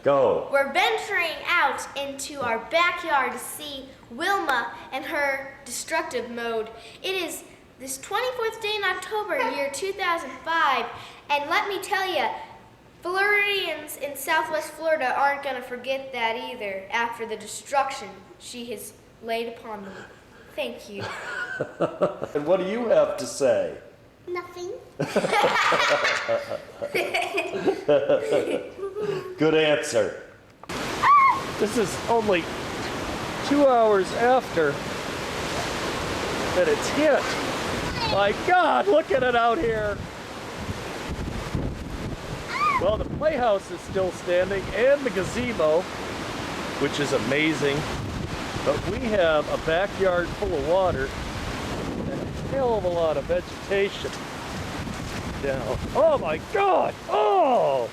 Go. We're venturing out into our backyard to see Wilma and her destructive mode. It is this 24th day in October, year 2005, and let me tell you, Floridians in Southwest Florida aren't going to forget that either after the destruction she has laid upon them. Thank you. And what do you have to say? Nothing. Good answer. This is only 2 hours after that it's hit. My God, look at it out here. Well, the playhouse is still standing and the gazebo, which is amazing. But we have a backyard full of water and a hell of a lot of vegetation down. Oh my God! Oh!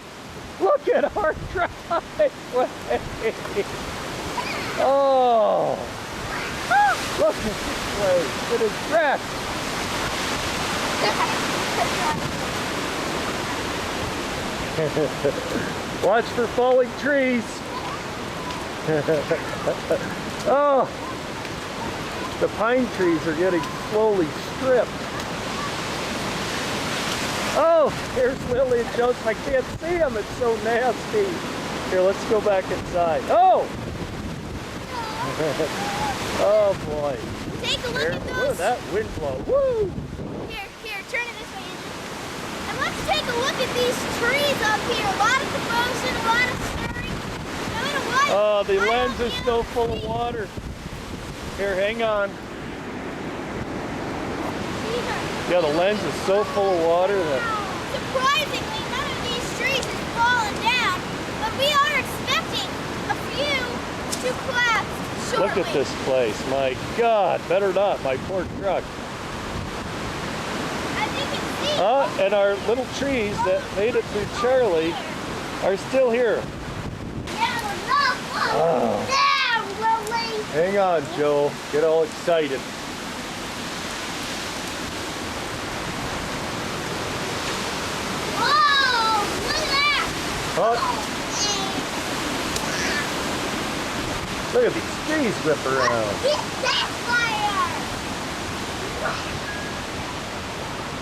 Look at our driveway! Oh! Look at this place! It is wrecked! Watch for falling trees! Oh! The pine trees are getting slowly stripped. Oh, here's Lily and Joseph. I can't see them. It's so nasty. Here, let's go back inside. Oh! Oh, boy. Take a look at those. Look at that wind blow. Woo! Here, turn it this way, Andrew. And let's take a look at these trees up here. A lot of commotion, a lot of stirring. Now, in a while, Oh, the lens is so full of water. Here, hang on. Yeah, the lens is so full of water that... Surprisingly, none of these trees has fallen down, but we are expecting a few to collapse shortly. Look at this place. My God, better not. My poor truck. As you can see... And our little trees that made it through Charlie are still here. Oh. Hang on, Joe. Get all excited. Oh. Look at these trees whip around. Get that fire!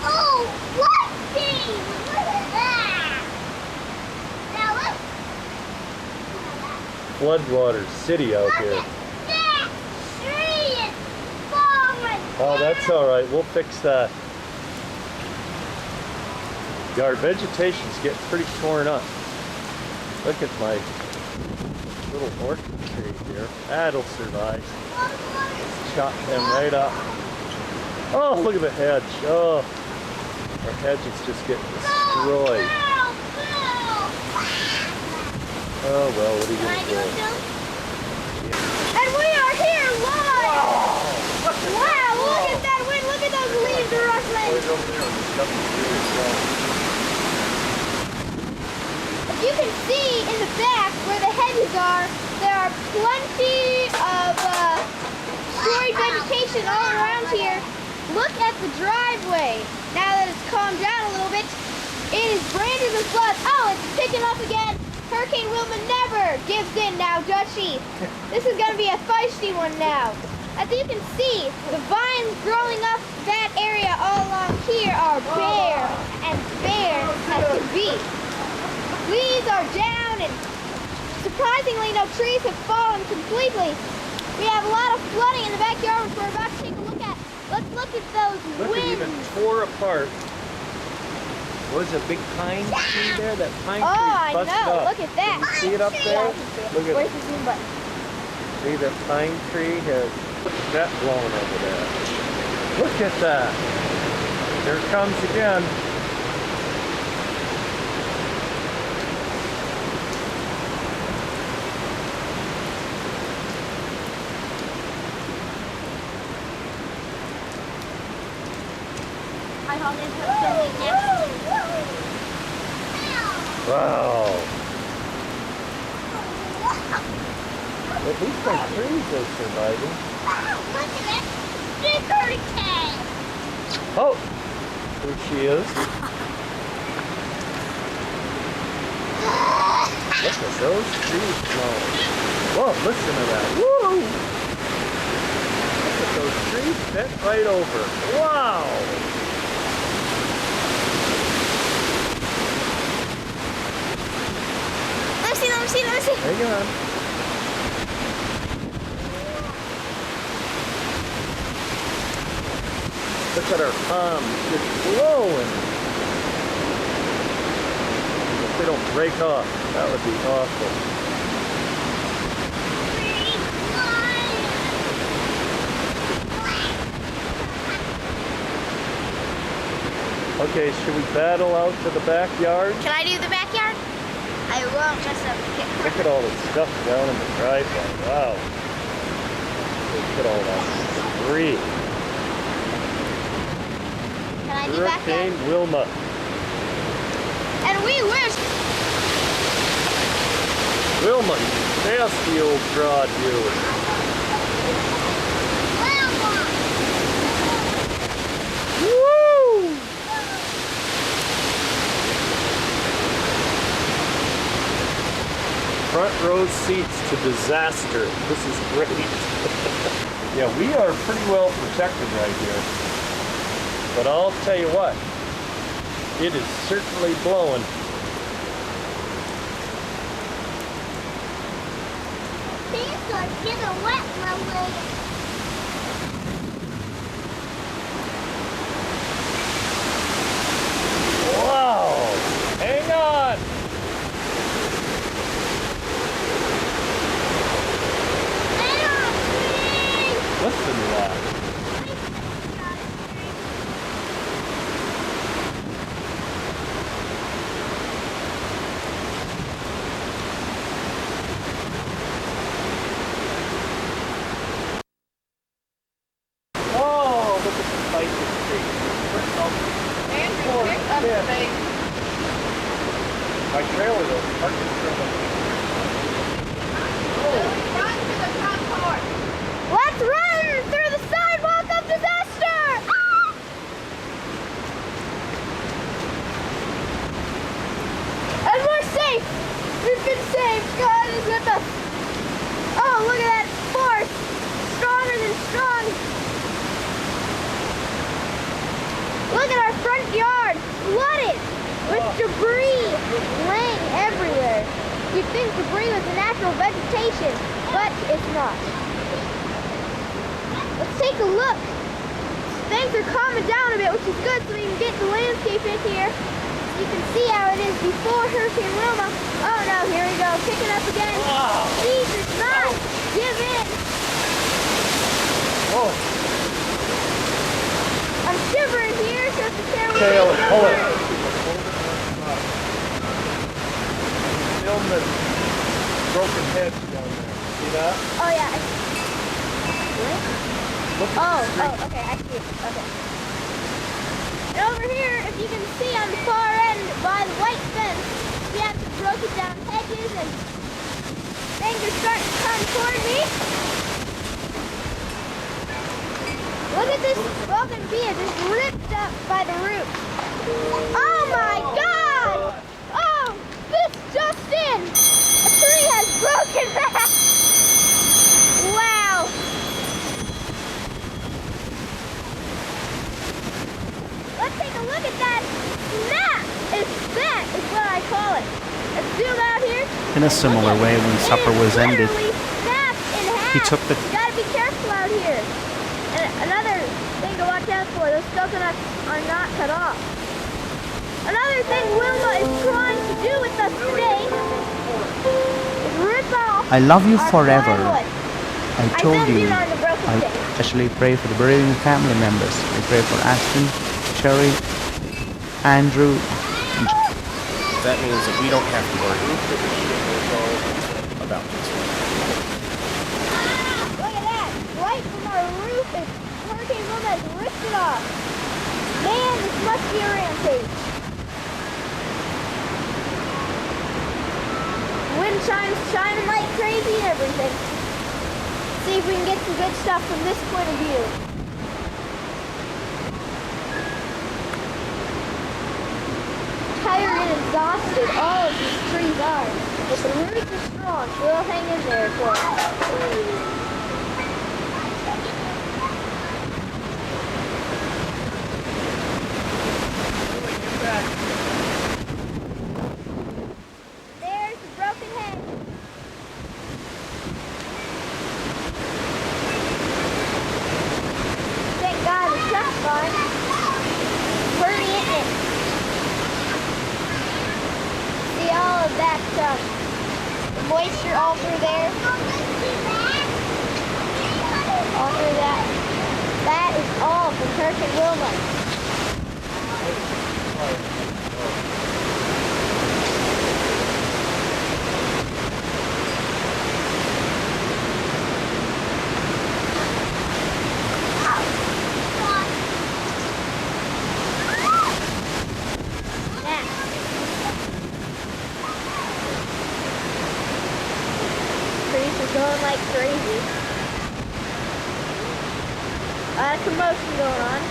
Oh, what thing? Look at that! Now let's... Floodwater city out here. Look at that tree is falling Oh, that's all right. We'll fix that. Yeah, our vegetation's getting pretty torn up. Look at my little orchid tree here. That'll survive. Chop them right up. Oh, look at the hedge. Oh, our hedge is just getting destroyed. Oh, well, what are you going to do? And we are here live! Wow, look at that wind. Look at those leaves rustling. You can see in the back where the hedges are, there are plenty of storied vegetation all around here. Look at the driveway. Now that it's calmed down a little bit, it is branded with flood. Oh, it's picking up again. Hurricane Wilma never gives in now, does she? This is going to be a feisty one now. As you can see, the vines growing up that area all along here are bare and bare as can be. Leaves are down and surprisingly no trees have fallen completely. We have a lot of flooding in the backyard which we're about to take a look at. Let's look at those winds. Look, it even tore apart. Was a big pine tree there? That pine tree I busted know. up. Look at that. Can you see it up there? Look at Where's the zoom button? See, that pine tree has that blown over there. Look at that. There it comes again. Wow. At least our trees are surviving. Look at that big hurricane. Oh, there she is. Look at those trees blowing. Whoa, listen to that. Woo! Look at those trees bent right over. Wow! Let me see. Hang on. Look at our palms just glowing. If they don't break off, that would be awful. Okay, should we battle out to the backyard? Can I do the backyard? I won't mess up the picture. Look at all the stuff down in the driveway. Wow. Look at all that debris. Can I do backyard? Hurricane Wilma. And we wish. Wilma, nasty old broad you. Woo! Front row seats to disaster. This is great. Yeah, we are pretty well protected right here. But I'll tell you what, it is certainly blowing. These are getting wet, my leg. Wow! Hang on! Listen to that. Oh, look at the spicy tree. Andrew, pick up yeah. the bait. My trailer though, parked in front of me. Run to the top part. Let's run through the sidewalk of disaster! Ah! And we're safe! We've been saved! God is with us! Oh, look at that force! Stronger than strong! Look at our front yard! Flooded! With debris laying everywhere. You'd think debris was a natural vegetation, but it's not. Let's take a look. Things are calming down a bit, which is good, so we can get the landscape in here. You can see how it is before Hurricane Wilma. Oh no, here we go, picking up again. Wow. Jesus, not give in. Oh, I'm shivering here, so it's the camera. tail and pull it. Film the broken heads down there. See that? Oh yeah. Look at Oh, the street. okay, I see it. Okay. And over here, if you can see on the far end by the white fence, we have some broken down hedges and things are starting to come toward me. Look at this bougainvillea just ripped up by the root. Oh my God! Oh, this just in! A tree has broken back! Wow! Let's take a look at that snap! That is what I call it. Let's zoom out here. In a similar way, when supper was ended, he took the... You gotta be careful out here. And another thing to watch out for, those coconuts are not cut off. Another thing Wilma is trying to do with us today is rip off I love you our forever. plywood. I told zoomed you, in on the broken I stick. especially pray for the bereaving family members. I pray for Ashton, Sherry, Andrew, and That means that we don't have to worry about this. Look at that! Right from our roof, and Hurricane Wilma has ripped it off. Man, this must be a rampage. Wind chimes chiming like crazy and everything. See if we can get some good stuff from this point of view. Tired and exhausted, all of these trees are. But the roots are strong, so they'll hang in there for us. There's the broken head. Thank God the truck's fine. Pretty, isn't it? See all of that the moisture all through there? All through that. That is all from Kirk and Wilma. Trees are going like crazy. A lot of commotion going on.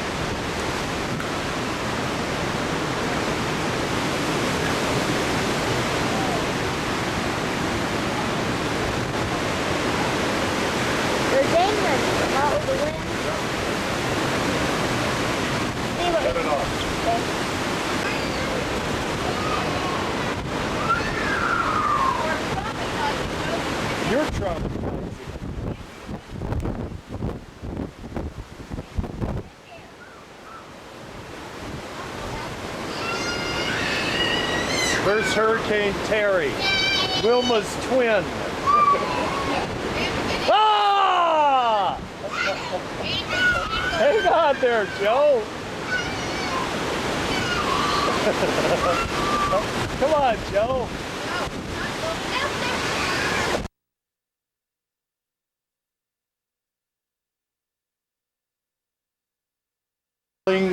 They're dangling from all of the wind. See what we can. You're traumatizing. There's Hurricane Terry, Wilma's twin. Ah! Hang on there, Joe. Come on, Joe.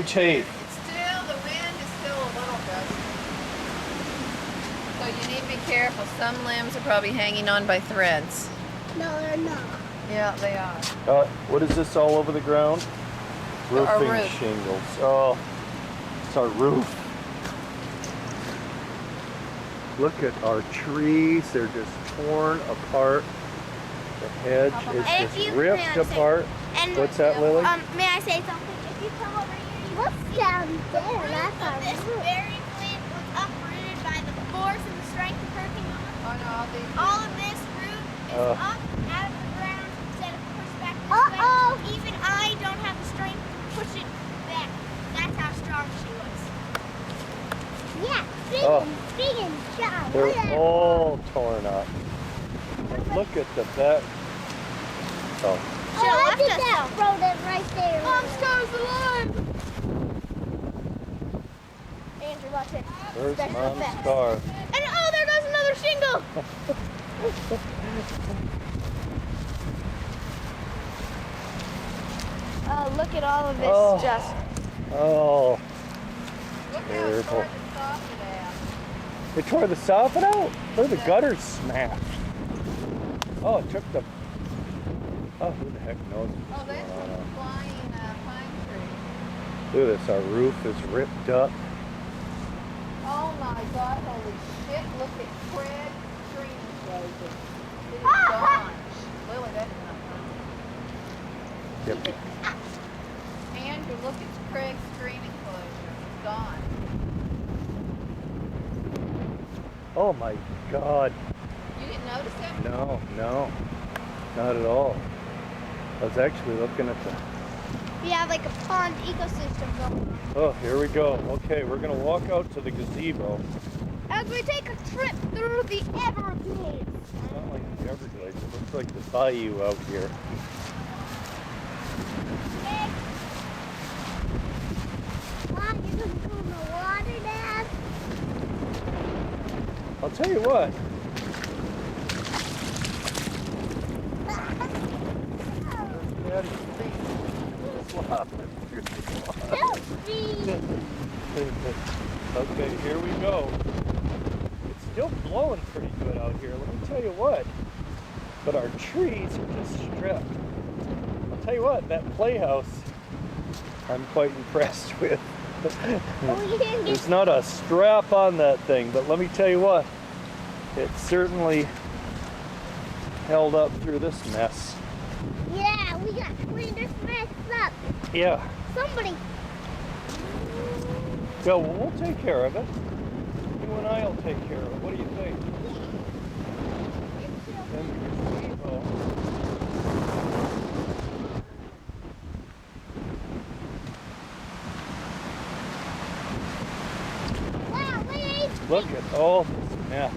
Tape. It's still, the wind is still a little gusty. So you need to be careful. Some limbs are probably hanging on by threads. No, they're not. Yeah, they are. What is this all over the ground? Our Roofing roof. shingles. Oh, it's our roof. Look at our trees. They're just torn apart. The hedge And is if just you- ripped may I say- apart. And What's that, Lily? may I say something? If you come over here, what's down there? That's our this very plant was uprooted by the force and the strength of Hurricane Wilma. Oh no, All of this root is up out of the ground instead of pushed back this way. Even I don't have the strength to push it back. That's how strong she was. Yeah, big and strong. They're all torn up. Look at the back. Oh. Should have left us that rodent right there. Mom's alive. Andrew, watch it. There's Special Mom's effects. car. And oh, there goes another shingle. Oh, look at all of this Oh. just. Oh, look how terrible. short the soffit out. They tore the soffit out? Look, the gutters smashed. Oh, it took the... Oh, who the heck knows what's Oh, that's going from on? the flying pine tree. Look at this, our roof is ripped up. Oh my God, holy shit, look at Fred tree enclosure. It is gone. Lily, that's not Yep. fun. Andrew, look at Craig's screen enclosure. It's gone. Oh my God. You didn't notice that? No, not at all. I was actually looking at the... We have like a pond ecosystem going on. Oh, here we go. Okay, we're gonna walk out to the gazebo. As we take a trip through the Everglades. It's not like the Everglades, it looks like the bayou out here. Hey. Mom, you're gonna go in the water, Dad? I'll tell you what. Daddy's feet. Slop. Help me. Okay, here we go. It's still blowing pretty good out here, let me tell you what. But our trees are just stripped. I'll tell you what, that playhouse I'm quite impressed with. Oh, you didn't get There's not a strap on that thing, but let me tell you what. It certainly held up through this mess. Yeah, we got to clean this mess up. Yeah. Somebody. Yeah, well, we'll take care of it. You and I will take care of it. What do you think? And the gazebo. Wow, wait. Look at all this mess.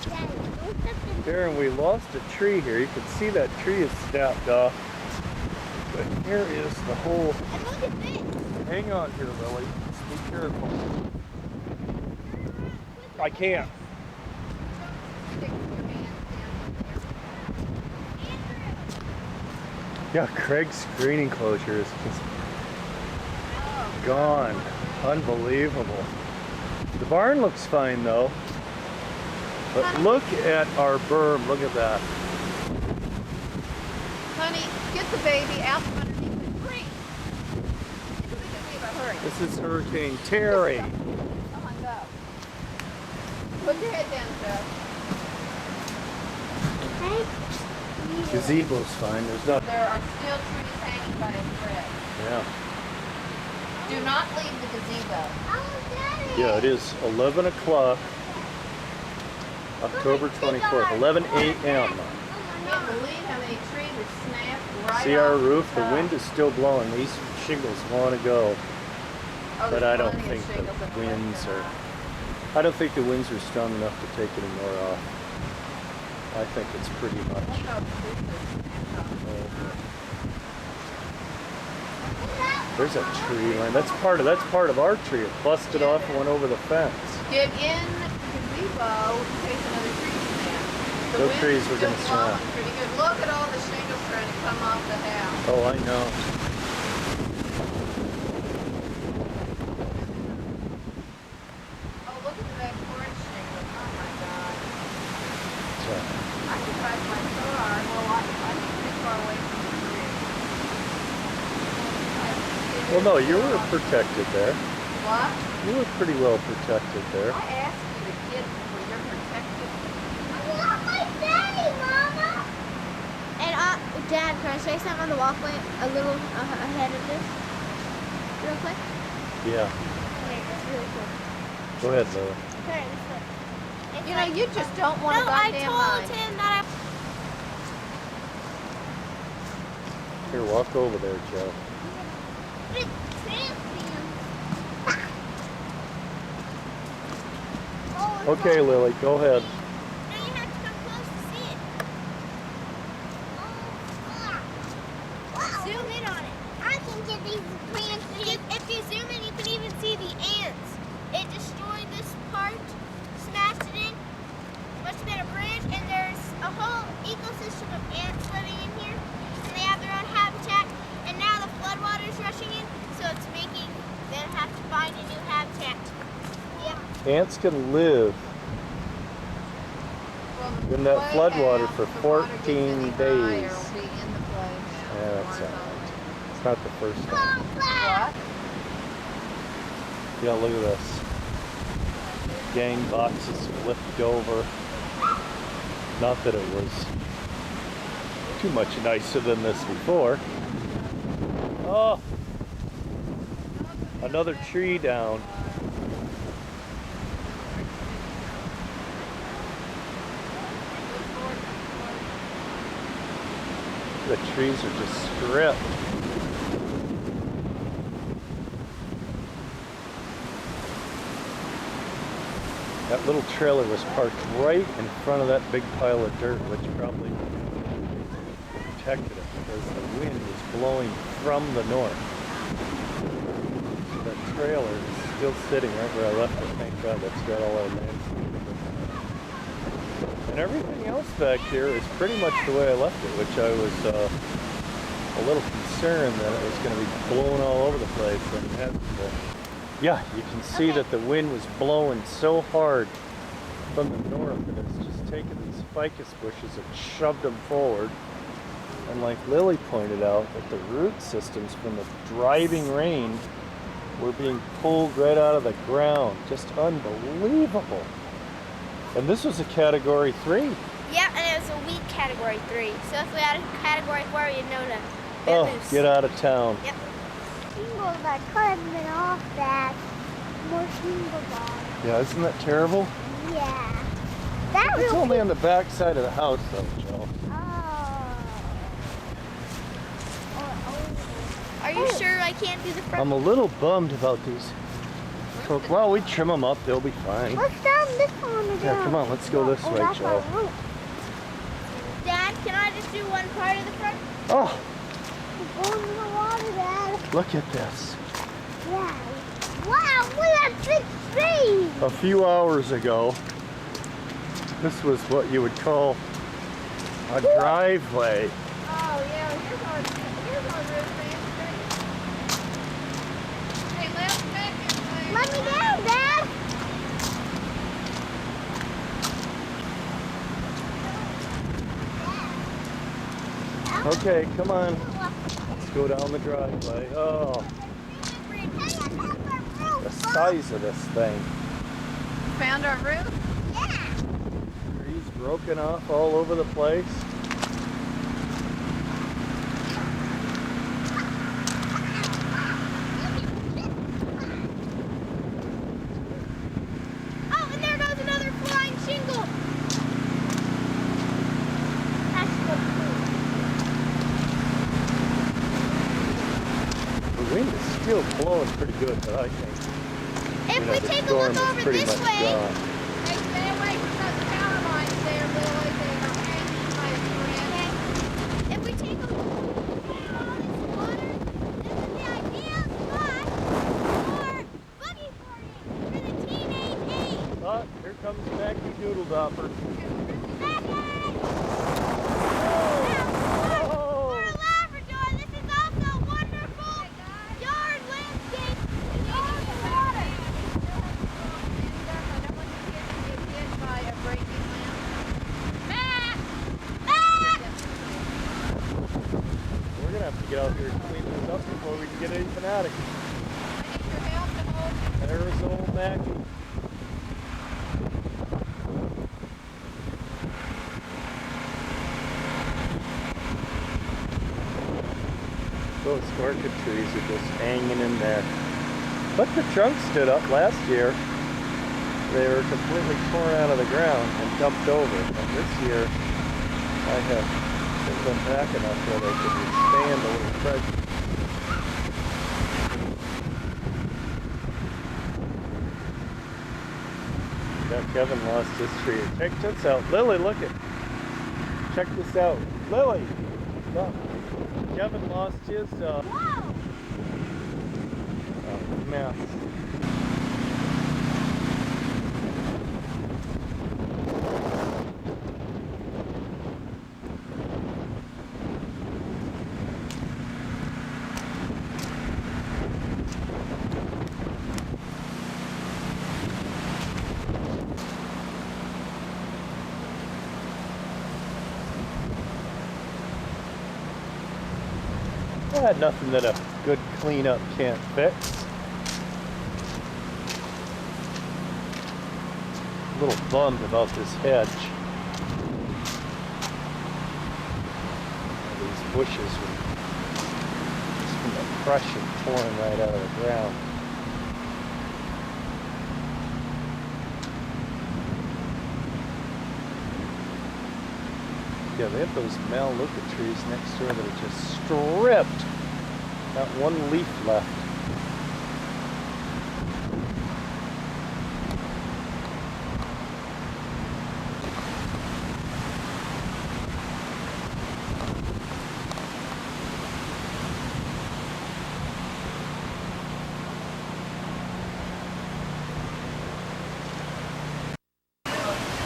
Daddy, don't step in. Darren, we lost a tree here. You can see that tree is snapped off. But here is the whole. And look at this. Hang on here, Lily. Just be careful. I can't. Stick your hands down Yeah, Craig's screen enclosure is just gone. Unbelievable. The barn looks fine though. But look at our berm. Look at that. Honey, get the baby out from underneath the tree. Get the baby, hurry. This is Hurricane Terry. Come on, go. Put your head down, Joe. Gazebo's fine. There's nothing. There are still trees hanging by a thread. Yeah. Do not leave the gazebo. Oh, Daddy. Yeah, it is 11 o'clock. October 24th, 11 a.m. I can't believe how many trees are snapped right See our off roof? The top. wind is still blowing. These shingles want to go. Oh, But there's I don't plenty of think shingles in the winds left are. I don't think the winds are strong enough to take any more off. I think it's pretty much. Look how big this is. over. There's a tree line. That's part of our tree. It busted off and went over the fence. Get in the gazebo in case another tree snaps. The Those wind trees is were still gonna blowing snap. pretty good. Look at all the shingles trying to come off the house. Oh, I know. Oh, look at the back porch shingles. Oh my God. So, I can drive my car. Well, I'm pretty far away from the tree. well, no, you were protected there. What? You were pretty well protected there. I asked you to get where you're protected. Not my daddy, Mama. And Dad, can I say something on the walkway a little ahead of this? Real quick? Yeah. Okay, that's really cool. Go ahead, Lily. Okay, this way. It's You know, like- you just don't want No, to I goddamn told mind. him that Here, walk over there, Joe. It's champion. Oh, it's Okay, like- Lily, go ahead. Now you have to come close to see it. Wow. Zoom in on it. I can get these plants. If you zoom in, you can even see the ants. It destroyed this part, smashed it in. Must have been a branch, and there's a whole ecosystem of ants living in here. And they have their own habitat. And now the floodwater is rushing in, so it's making them have to find a new habitat. Yep. Ants can live Well, in that way floodwater out, for if the water gets 14 any days. higher, it'll be in the place. Yeah, that's all right. It's not the first time. What? Yeah, look at this. Gang boxes flipped over. Not that it was too much nicer than this before. Oh! Another tree down. The trees are just stripped. That little trailer was parked right in front of that big pile of dirt, which probably protected it because the wind was blowing from the north. So that trailer is still sitting right where I left it. Thank God, that's got all our names. And everything else back here is pretty much the way I left it, which I was a little concerned that it was going to be blowing all over the place. And it hasn't been. Yeah, you can see that the wind was blowing so hard from the north that it's just taken these ficus bushes and shoved them forward. And like Lily pointed out, that the root systems from the driving rain were being pulled right out of the ground. Just unbelievable. And this was a category 3. Yep, and it was a weak category 3. So if we had a category 4, we'd know to Oh, loose. get out of town. Yep. Shingles are coming off that. More shingles on. Yeah, isn't that terrible? Yeah. That It's will only on the back side of the house, though, Joe. Are you sure I can't do the front? I'm a little bummed about these. Well, we trim them up; they'll be fine. What's down this one again? Yeah, come on, let's go this way, that's Joe. our root. Dad, can I just do one part of the front? Oh, We're going in the water, Dad. look at this. Yeah. Wow, look at that big tree. A few hours ago, this was what you would call a driveway. Oh, yeah, here's our roof, man. Hey, let us back in, please. Let me down, Dad. Okay, come on. Let's go down the driveway. Oh, the size of this thing. Found our roof? Trees broken off all over the place. Oh, and there goes another flying shingle. The wind is still blowing pretty good, but I think If we the take a storm look is over pretty this much way, gone. Hey, stay away from those power lines there, Lily. They are hanging, my friend. if we take a look at all this water, this is the ideal spot for boogie boarding for the teenage age. Oh, here comes Mackie Doodle Dopper. For a Labrador, this is also a wonderful yard landscape in the water. Matt! Matt! We're gonna have to get out here and clean this up before we can get anything out of here. There's old Mackie. Those orchid trees are just hanging in there. But the trunks stood up last year. They were completely torn out of the ground and dumped over. And this year, I have put them back enough where they can withstand a little pressure. Yeah, Kevin lost his tree. Check this out. Lily, look it. Check this out. Lily! Look. Kevin lost his mess. Nothing that a good cleanup can't fix. A little bummed about this hedge. These bushes were just from the crushing torn right out of the ground. Yeah, they have those Maluka trees next door that are just stripped. Not one leaf left.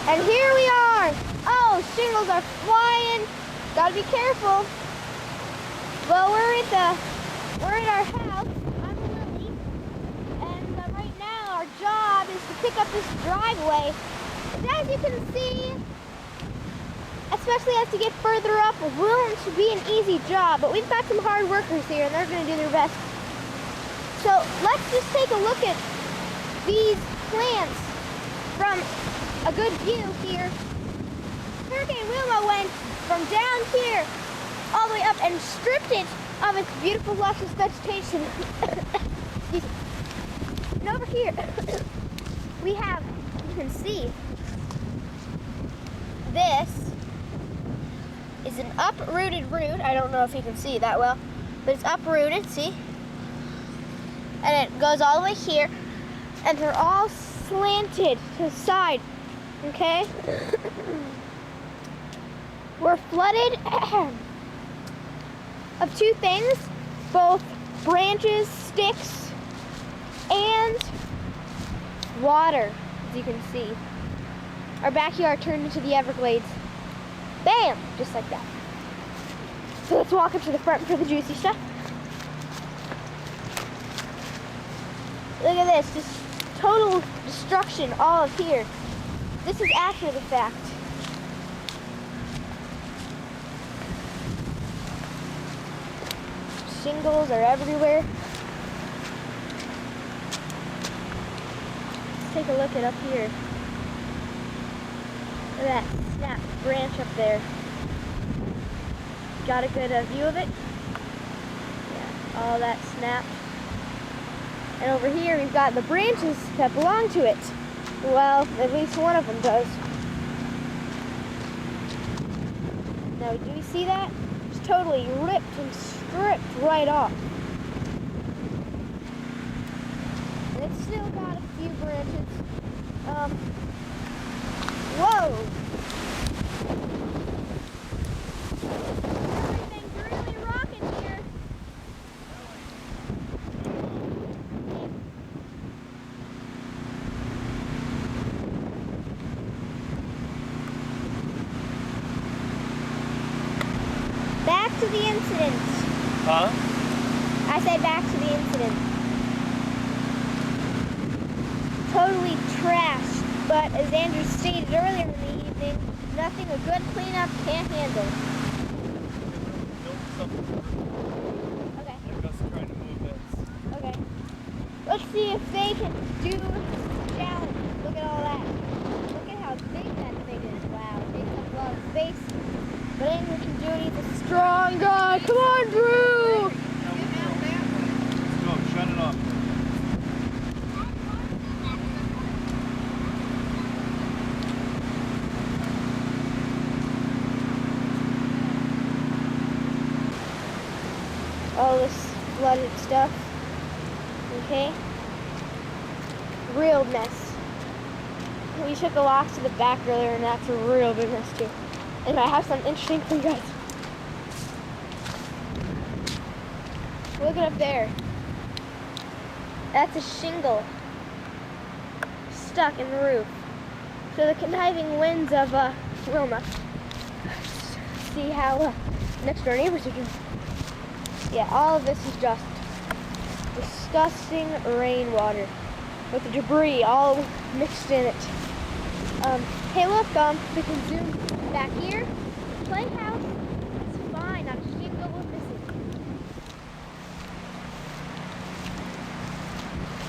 And here we are. Oh, shingles are flying. Gotta be careful. Well, we're at our house. I'm Lily. And right now our job is to pick up this driveway. And as you can see, especially as you get further up, it should be an easy job. But we've got some hard workers here and they're gonna do their best. So let's just take a look at these plants from a good view here. Hurricane Wilma went from down here all the way up and stripped it of its beautiful luscious vegetation. Excuse me. And over here, we have, you can see, this is an uprooted root. I don't know if you can see that well, but it's uprooted, see? And it goes all the way here, and they're all slanted to the side, okay? We're flooded of two things, both branches, sticks, and water, as you can see. Our backyard turned into the Everglades. Bam! Just like that. So let's walk up to the front for the juicy stuff. Look at this, just total destruction all of here. This is after the fact. Shingles are everywhere. Let's take a look at up here. Look at that snapped branch up there. Got a good view of it? Yeah, all that snapped. And over here we've got the branches that belong to it. Well, at least one of them does. Now, do you see that? It's totally ripped and stripped right off. And it's still got a few branches. Whoa! Everything's really rocking here. Back to the incident. Huh? I say back to the incident. Totally trashed, but as Andrew stated earlier in the evening, nothing a good cleanup can't handle. Okay. They're just trying to move it. Okay. Let's see if they can do the challenge. Look at all that. Look at how big that thing is. Wow, it takes up a lot of space. But Andrew can do it. He's a strong guy. Come on, Drew! Let's go, shut it off. All this flooded stuff. Okay? Real mess. We took a walk to the back earlier, and that's a real big mess too. And I have something interesting for you guys. Look it up there. That's a shingle stuck in the roof. So the conniving winds of Wilma. See how next door neighbors are doing. Yeah, all of this is just disgusting rainwater with the debris all mixed in it. Hey look, we can zoom back here. The playhouse is fine, not a shingle was missing.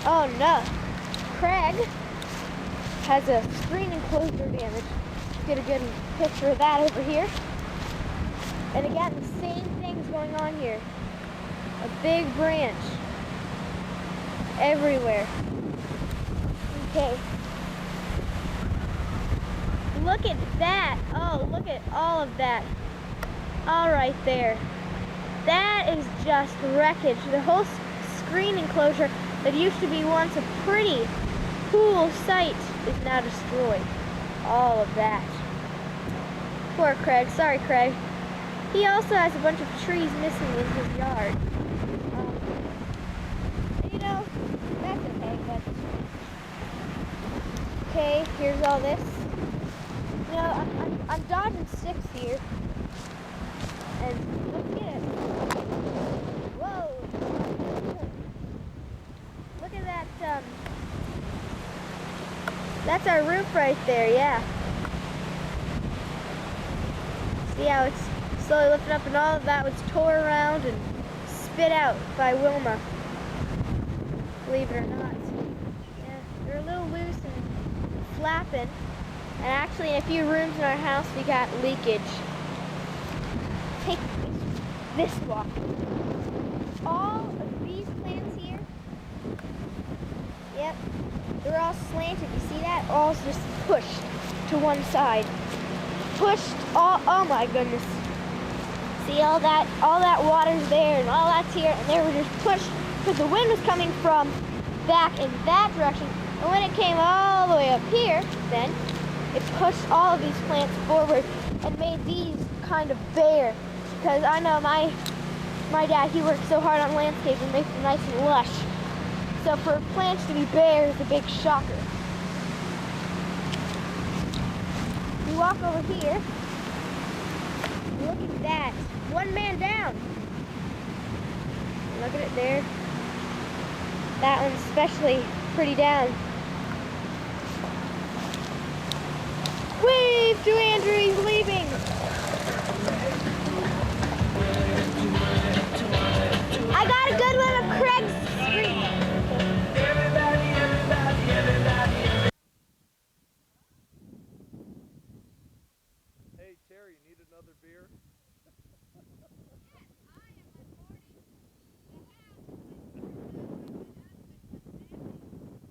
Oh no, Craig has a screen enclosure damage. Get a good picture of that over here. And again, the same thing's going on here. A big branch everywhere. Okay. Look at that. Oh, look at all of that. All right there. That is just wreckage. The whole screen enclosure that used to be once a pretty cool sight is now destroyed. All of that. Poor Craig. Sorry, Craig. He also has a bunch of trees missing in his yard. You know, that's okay, but... Okay, here's all this. You know, I'm dodging sticks here. And look at it. Whoa! Look at that, that's our roof right there, yeah. See how it's slowly lifting up, and all of that was tore around and spit out by Wilma. Believe it or not. Yeah, they're a little loose and flapping. And actually, in a few rooms in our house, we got leakage. Take this walk. All of these plants here, yep, they're all slanted. You see that? All just pushed to one side. Pushed all, oh my goodness. See all that water's there and all that's here, and they were just pushed because the wind was coming from back in that direction. And when it came all the way up here, then it pushed all of these plants forward and made these kind of bare. Because I know my dad, he worked so hard on landscapes and makes them nice and lush. So for plants to be bare is a big shocker. We walk over here. Look at that. One man down. Look at it there. That one's especially pretty down. Wave to Andrew, he's leaving. I got a good one of Craig's Street. Hey Terry, you need another beer?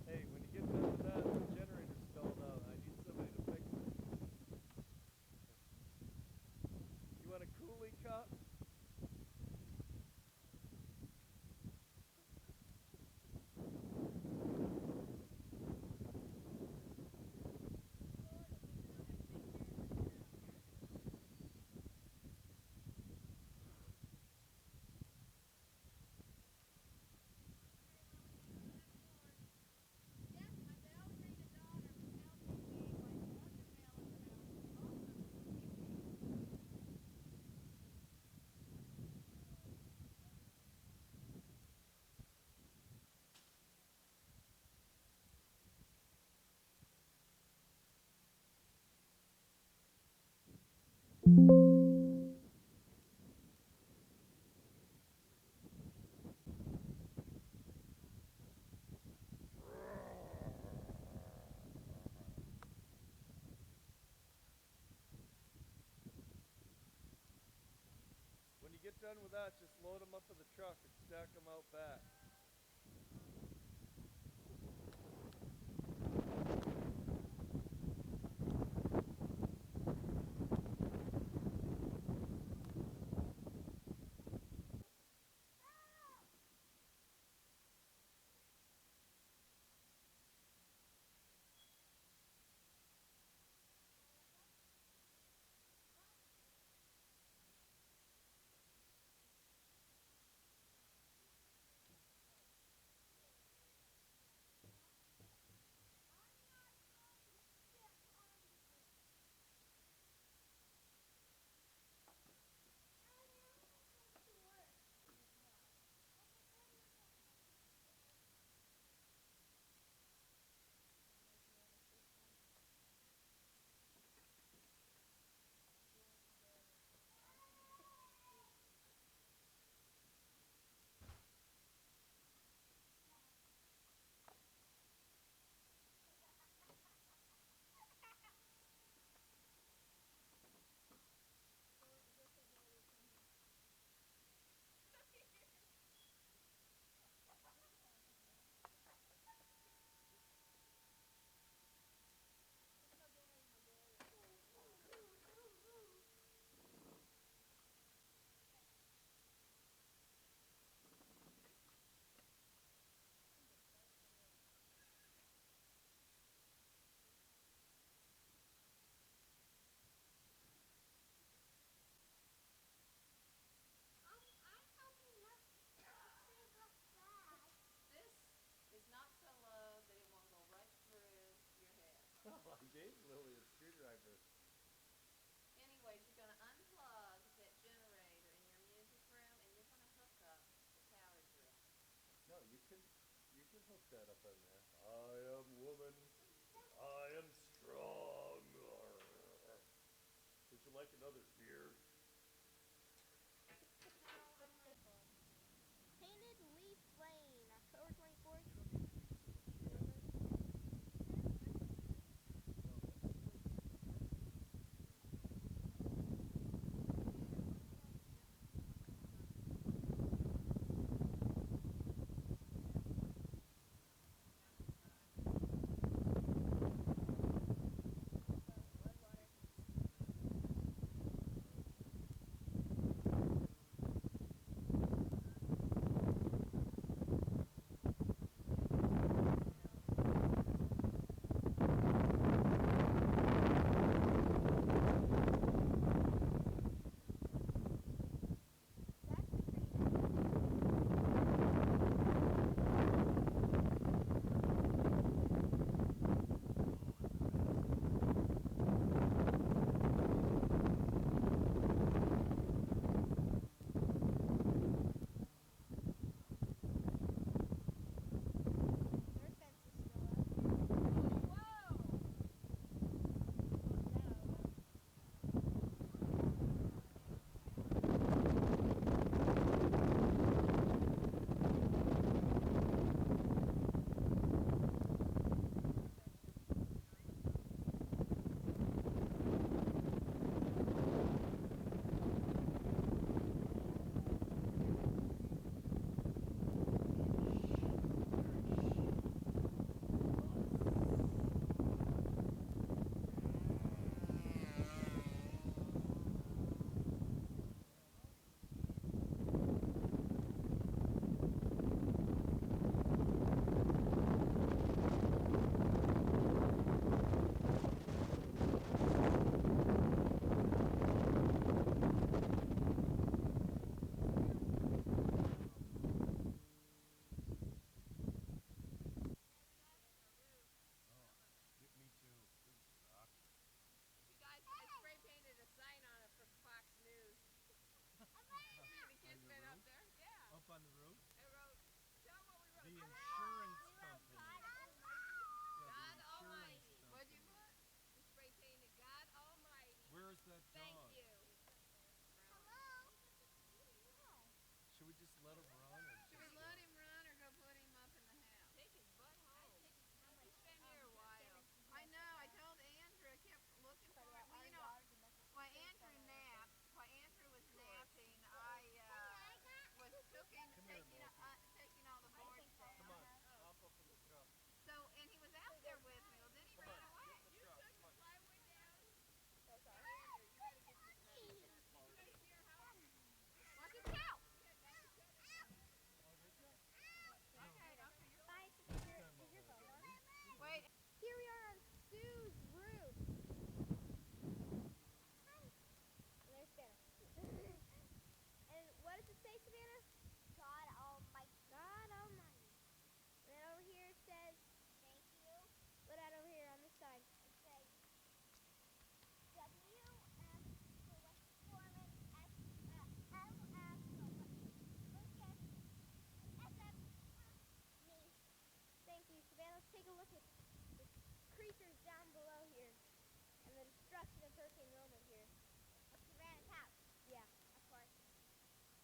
Hey, when you get done with that, the generator's stalled out. I need somebody to fix it. You want a coolie cup? When you get done with that, just load them up in the truck and stack them out back. I gave Lily a screwdriver. Anyways, you're going to unplug that generator in your music room and you're going to hook up the power drill. No, you can hook that up in there. I am woman. I am strong. Would you like another beer? Painted Leaf Lane, October 24th. creatures down below here, and the destruction of Hurricane Wilma here. Of Savannah's house. Yeah. Of course.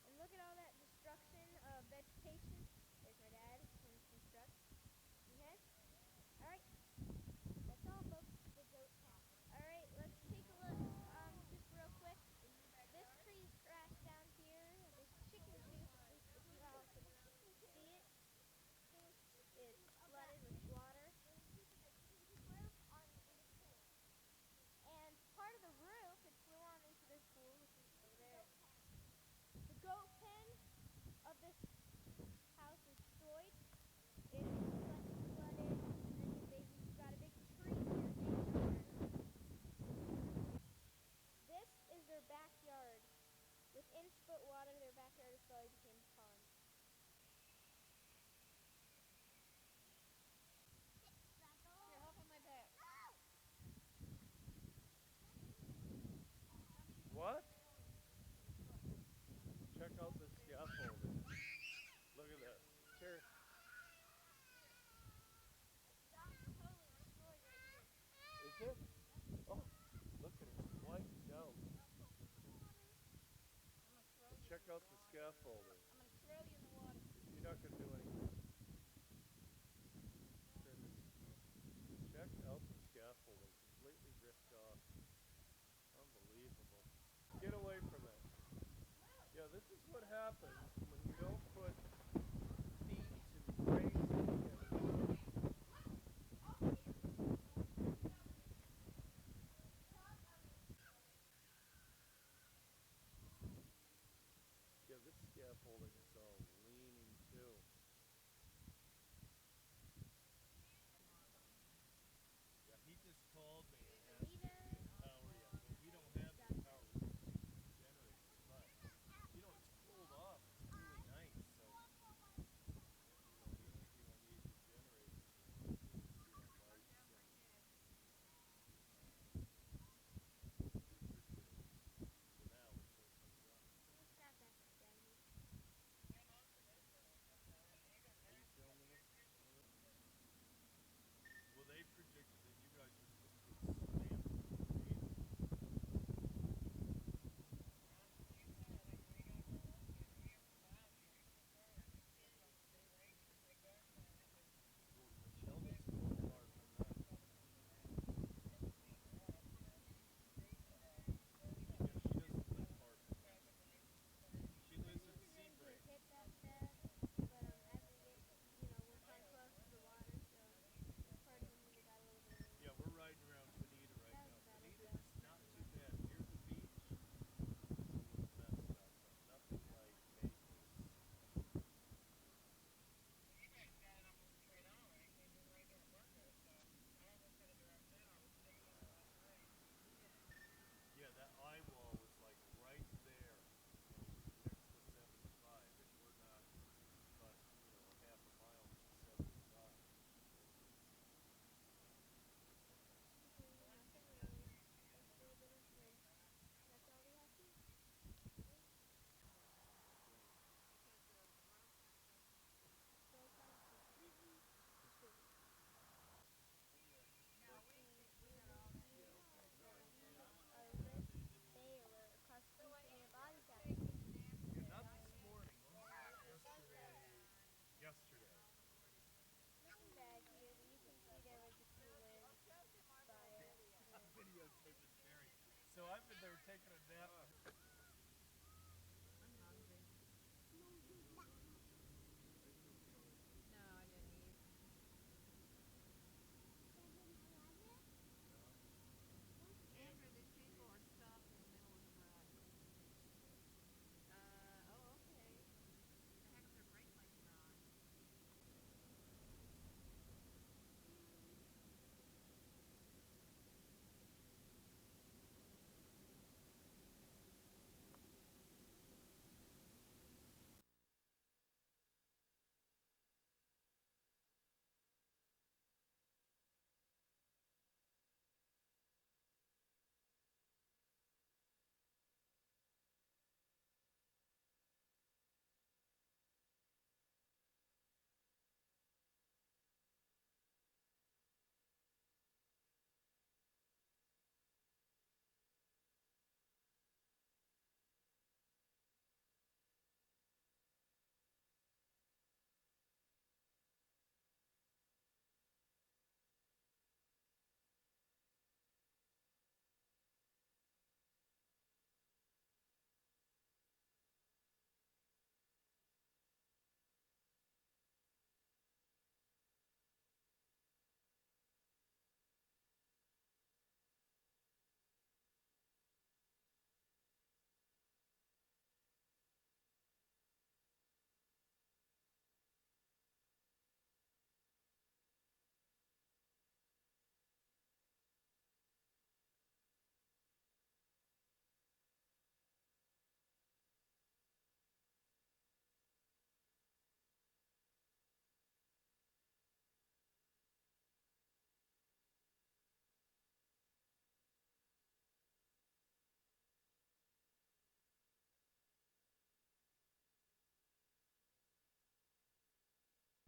And look at all that destruction of vegetation. There's my dad in construct. Okay? Alright. That's all, folks. The goat's house. Alright, let's take a look, just real quick. This tree's crashed down here. This chicken coop, if you all can see it, is flooded with water. And part of the roof, it flew on into this pool, which is over there. The goat pen of this house is destroyed. It is flooded, and they've got a big tree here. This is their backyard. With inch-foot water, their backyard is slowly became a pond. Here, hop on my back. What? Check out the scaffolding. Look at that. Here. Is it? Oh, look at it. Sliding down. Check out the scaffolding. I'm going to throw you in the water. You're not going to do anything. Check out the scaffolding. Completely ripped off. Unbelievable. Get away from it. Yeah, this is what happens when you don't put feet to grazing and yeah, this scaffolding is all leaning too. Yeah, he just called me and asked if we had power yet, but we don't have the power. We're using the generator, but you know it's cooled off. It's really nice. So you know the only thing I need is the generator for lights and for now until it comes on. What's that back down here? Are you filming it? Well, they predicted that you guys were supposed to get slammed with a tornado. Well, Michelle doesn't live far from that. Yeah, she doesn't live far from that. She lives in Sebring. Hit that bad, but as we get, we're kind of close to the water, so part of them got a little bit of Yeah, we're riding around Bonita right That now. was bad Bonita as is not too bad. Near the beach, it's a little messed up, but nothing like Naples. Yeah, that eye wall was like right there, next to 75, and we're not but, a half a mile from 75. nothing really. Just a little bit of wind. That's all we have here. They were across the street from your body down. Yeah, not this morning. Yesterday. Looking back here, you can see there was a few winds by Videotape is very. So I've been there taking a